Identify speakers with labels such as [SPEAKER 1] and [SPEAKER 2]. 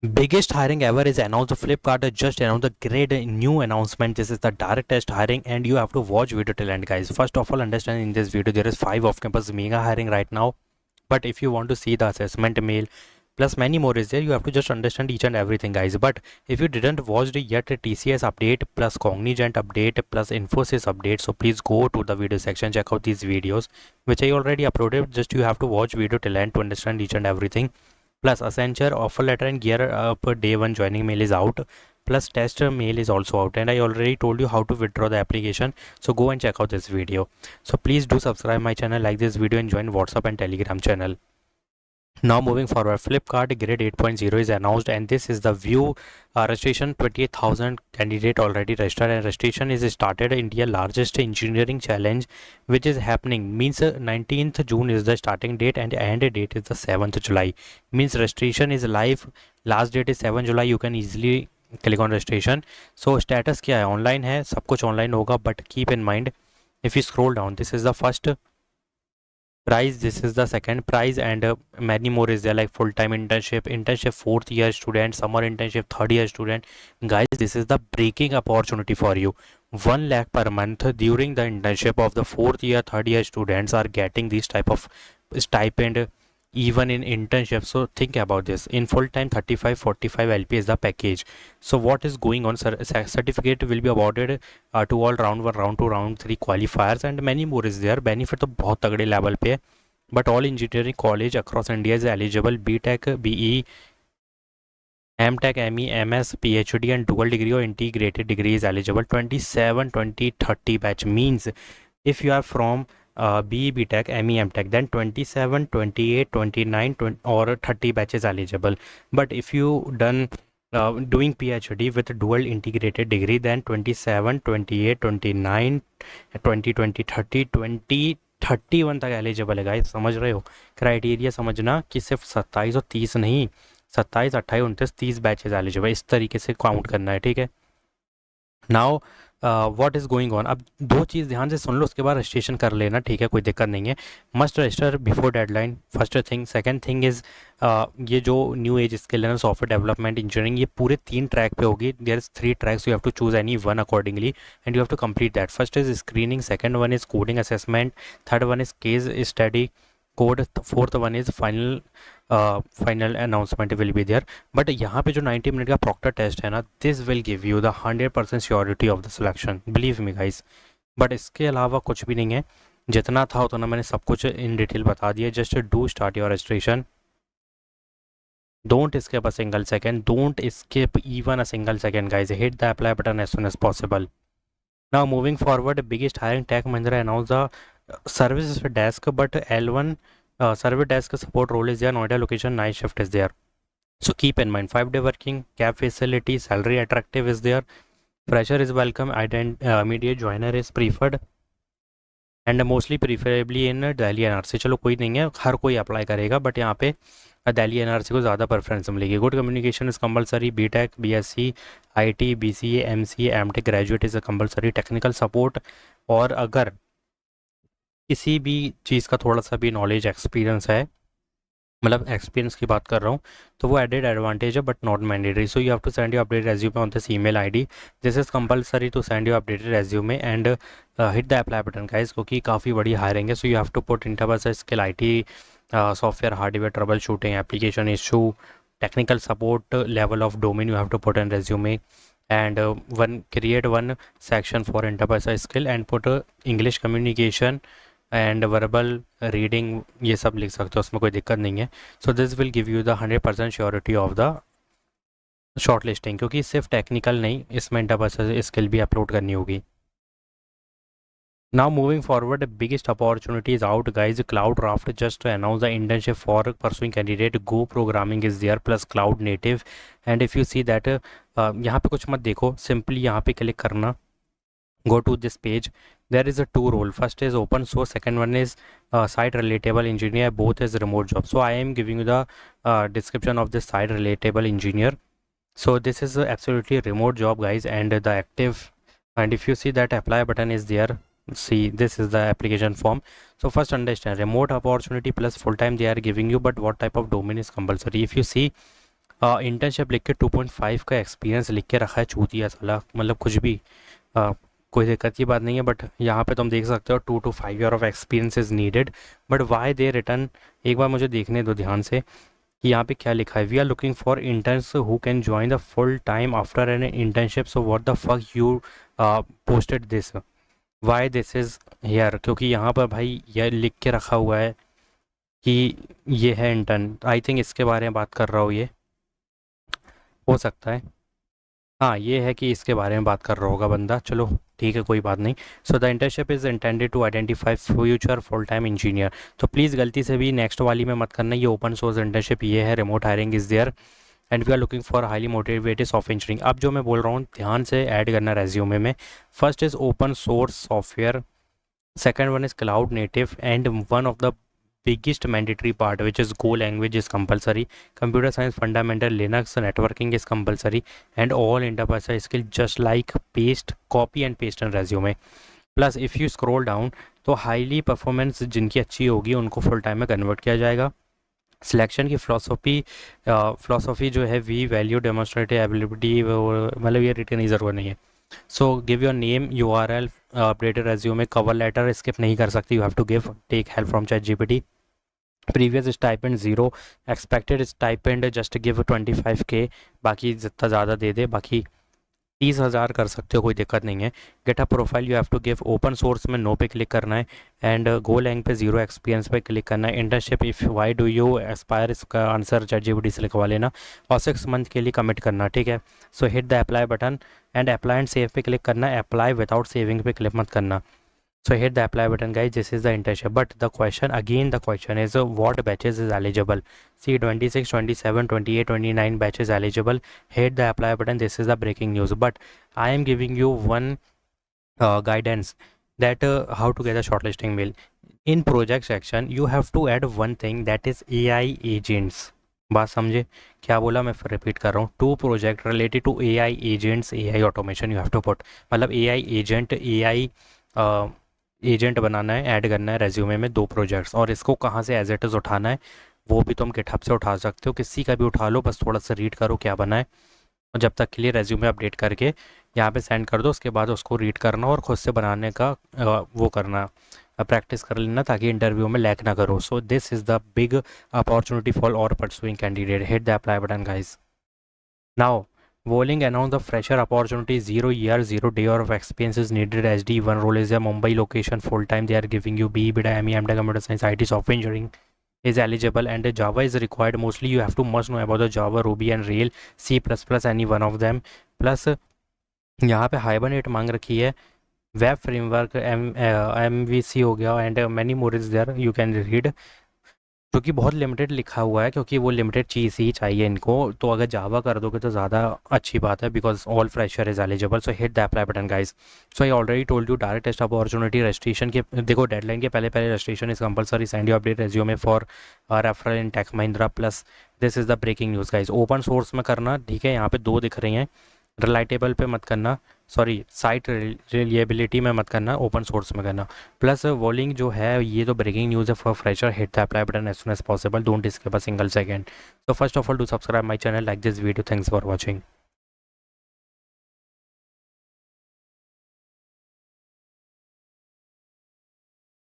[SPEAKER 1] Biggest hiring ever is announced. Flipkart has just announced a great new announcement. This is the direct test hiring, and you have to watch video till end, guys. First of all, understand in this video there is 5 off-campus mega hiring right now. But if you want to see the assessment mail plus many more is there, you have to just understand each and everything, guys. But if you didn't watch it yet, TCS update plus Cognizant update plus Infosys update, so please go to the video section, check out these videos which I already uploaded. Just you have to watch video till end to understand each and everything. Plus Accenture offer letter and gear up day one joining mail is out. Plus test mail is also out, and I already told you how to withdraw the application, so go and check out this video. So please do subscribe my channel, like this video, and join WhatsApp and Telegram channel. Now moving forward, Flipkart grade 8.0 is announced, and this is the view. Registration 28,000 candidate already registered, and registration is started. India largest engineering challenge which is happening means 19th June is the starting date and end date is the 7th July. Means registration is live, last date is 7 July. You can easily click on registration. So status क्या है, online है, सब कुछ online होगा, but keep in mind if you scroll down, this is the first prize, this is the second prize, and many more is there, like full-time internship 4th year student, summer internship 3rd year student. Guys, this is the breaking opportunity for you. 1 lakh per month during the internship of the 4th year 3rd year students are getting this type of stipend even in internship. So think about this, in full time 35-45 LP is the package. So what is going on, sir? Certificate will be awarded to all round 1, round 2, round 3 qualifiers, and many more is there. Benefit तो बहुत तगड़े level पे है. But all engineering college across India is eligible. BTech, BE, MTech, ME, MS, PhD and dual degree or integrated degree is eligible. 27, 20, 30 batch means if you are from BE, BTech, ME, MTech, then 27, 28, 29 20, or 30 batches eligible. But if you done doing PhD with dual integrated degree, then 27, 28, 29, 20, 20, 30, 20, 31 तक eligible है guys. समझ रहे हो criteria? समझना कि सिर्फ 27 और 30 नहीं, 27, 28, 29, 30 बैचेज एलिजिबल, इस तरीके से काउंट करना है, ठीक है. Now what is going on. अब दो चीज़ ध्यान से सुन लो, उसके बाद रजिस्ट्रेशन कर लेना, ठीक है, कोई दिक्कत नहीं है. Must register before deadline, first thing. Second thing is ये जो न्यू एज स्किल है ना, सॉफ्टवेयर डेवलपमेंट इंजीनियरिंग, ये पूरे 3 ट्रैक पे होगी. There is 3 tracks, you have to choose any one accordingly and you have to complete that. First is screening, second one is coding assessment, third one is case study code, fourth one is final announcement will be there. But यहाँ पे जो 90 minute का Procter test है ना, this will give you the 100% surety of the selection, believe me guys. But इसके अलावा कुछ भी नहीं है, जितना था उतना मैंने सब कुछ इन डिटेल बता दिया. Just do start your registration. Don't skip a single second. Don't skip even a single second, guys. Hit the apply button as soon as possible. Now moving forward, biggest hiring Tech Mahindra announced the service desk, but L1 service desk support role is there. Noida location, night shift is there. So keep in mind, 5-day working, cab facility, salary attractive is there. Fresher is welcome. Immediate joiner is preferred. And mostly preferably in Delhi NRC. चलो कोई नहीं है, हर कोई apply करेगा, but यहाँ पे Delhi NRC को ज़्यादा प्रेफरेंस मिलेगी. Good communication is compulsory. BTech, BSc, IT, BCA, MCA, MTech graduate is compulsory. Technical support, और अगर किसी भी चीज़ का थोड़ा सा भी नॉलेज एक्सपीरियंस है, मतलब एक्सपीरियंस की बात कर रहा हूँ, तो वो एडेड एडवांटेज है but not mandatory. So you have to send your updated resume on this email ID. This is compulsory to send your updated resume and hit the apply button guys, क्योंकि काफ़ी बड़ी hiring है. So you have to put interviews skill, IT, software, hardware trouble shooting, application issue, technical support level of domain you have to put in resume, and create one section for interpersonal skill and put English communication and verbal reading, ये सब लिख सकते हो, उसमें कोई दिक्कत नहीं है. So this will give you the 100% surety of the short listing, क्योंकि सिर्फ टेक्निकल नहीं, इसमें इंटरपर्सनल स्किल भी अपलोड करनी होगी. Now moving forward, the biggest opportunity is out, guys. CloudCraft just announced the internship for pursuing candidate. Go programming is there plus cloud native. And if you see that यहाँ पे कुछ मत देखो, simply यहाँ पे click करना, go to this page. There is a 2 role. First is open source, second one is site relatable engineer. Both is remote job. So I am giving you the description of this site relatable engineer. So this is absolutely remote job, guys, and the active, and if you see that apply button is there, see this is the application form. So first understand, remote opportunity plus full time they are giving you, but what type of domain is compulsory. If you see internship लिख के 2.5 का experience लिख के रखा है चूतिया साला, मतलब कुछ भी। अ, कोई दिक्कत की बात नहीं है, बट यहाँ पे तुम देख सकते हो 2 to 5 year of experience is needed. But why they return, एक बार मुझे देखने दो ध्यान से कि यहाँ पे क्या लिखा है। We are looking for interns who can join the full time after an internship, so what the fuck you posted this, why this is here. क्योंकि यहाँ पर भाई यह लिख के रखा हुआ है कि ये है इंटर्न, आई थिंक इसके बारे में बात कर रहा हूँ, ये हो सकता है। हाँ, ये है कि इसके बारे में बात कर रहा होगा बंदा, चलो ठीक है कोई बात नहीं। So the internship is intended to identify future full time engineer. तो प्लीज़ गलती से भी नेक्स्ट वाली में मत करना, ये ओपन सोर्स इंटर्नशिप ये है, remote hiring is there and we are looking for highly motivated software engineering. अब जो मैं बोल रहा हूँ ध्यान से ऐड करना रेज्यूमे में। First is open source software, second one is cloud native, and one of the biggest mandatory part which is Go language is compulsory, computer science fundamental, Linux networking is compulsory, and all enterprise skill just like paste copy and paste in resume. Plus if you scroll down तो highly performance जिनकी अच्छी होगी उनको full time में convert किया जाएगा। Selection की philosophy जो है, वी वैल्यू डेमोस्ट्रेटिव एबिलिटी, मतलब ये रिटर्न की ज़रूरत नहीं है। So give your name, URL, updated resume, cover letter skip नहीं कर सकती, you have to give, take help from ChatGPT। Previous stipend zero, expected stipend just give 25K, बाकी जितना ज़्यादा दे दे, बाकी 30,000 कर सकते हो, कोई दिक्कत नहीं है। Get a profile you have to give, open source में नो पे क्लिक करना है, एंड गो लैंग पे ज़ीरो एक्सपीरियंस पे क्लिक करना है। Internship if why do you aspire, इसका आंसर ChatGPT से लिखवा लेना, और 6 मंथ के लिए कमिट करना, ठीक है। सो hit the apply button and apply and save पे क्लिक करना है, अप्लाई विदाउट सेविंग पे क्लिक मत करना। So hit the apply button guys, this is the internship, but the question is what batches is eligible. See 26, 27, 28, 29 batches eligible. Hit the apply button, this is the breaking news, but I am giving you one guidance that how to get a shortlisting mail. In project section you have to add one thing, that is AI agents. बात समझे क्या बोला, मैं फिर repeat कर रहा हूँ। Two project related to AI agents, AI automation you have to put, मतलब AI एजेंट, AI एजेंट बनाना है, ऐड करना है रेज्यूमे में 2 प्रोजेक्ट्स, और इसको कहाँ से एज इट इज़ उठाना है वो भी तुम गिटहब से उठा सकते हो, किसी का भी उठा लो, बस थोड़ा सा रीड करो क्या बना है, और जब तक के लिए रेज्यूमे अपडेट करके यहाँ पे सेंड कर दो, उसके बाद उसको रीड करना और खुद से बनाने का वो करना, प्रैक्टिस कर लेना, ताकि इंटरव्यू में लैक ना करो। So this is the big opportunity for our pursuing candidate, hit the apply button guys now. Volling announced the fresher opportunity, 0 year, 0 day of experience is needed. SD1 role is a Mumbai location, full time. They are giving you BE, BIDA, ME, MTech, Computer Science, IT, Software Engineering is eligible, and Java is required. Mostly you have to must know about the Java, Ruby and Rail, C++, any one of them. Plus यहाँ पे hibernate मांग रखी है, web framework, MVC हो गया, and many more is there, you can read. जो कि बहुत लिमिटेड लिखा हुआ है, क्योंकि वो लिमिटेड चीज़ ही चाहिए इनको, तो अगर जावा कर दोगे तो ज़्यादा अच्छी बात है, because all fresher is eligible. So hit the apply button guys. So I already told you, direct test opportunity, registration के देखो डेडलाइन के पहले पहले registration is compulsory, send you update resume for referral in Tech Mahindra. Plus this is the breaking news guys, open source में करना, ठीक है, यहाँ पे 2 दिख रही हैं, रिलाइटेबल पे मत करना, सॉरी साइट रिलिएबिलिटी में मत करना, ओपन सोर्स में करना। प्लस वॉलिंग जो है ये तो ब्रेकिंग न्यूज़ है for fresher, hit the apply button as soon as possible, don't skip a single second. So first of all do subscribe my channel, like this video, thanks for watching.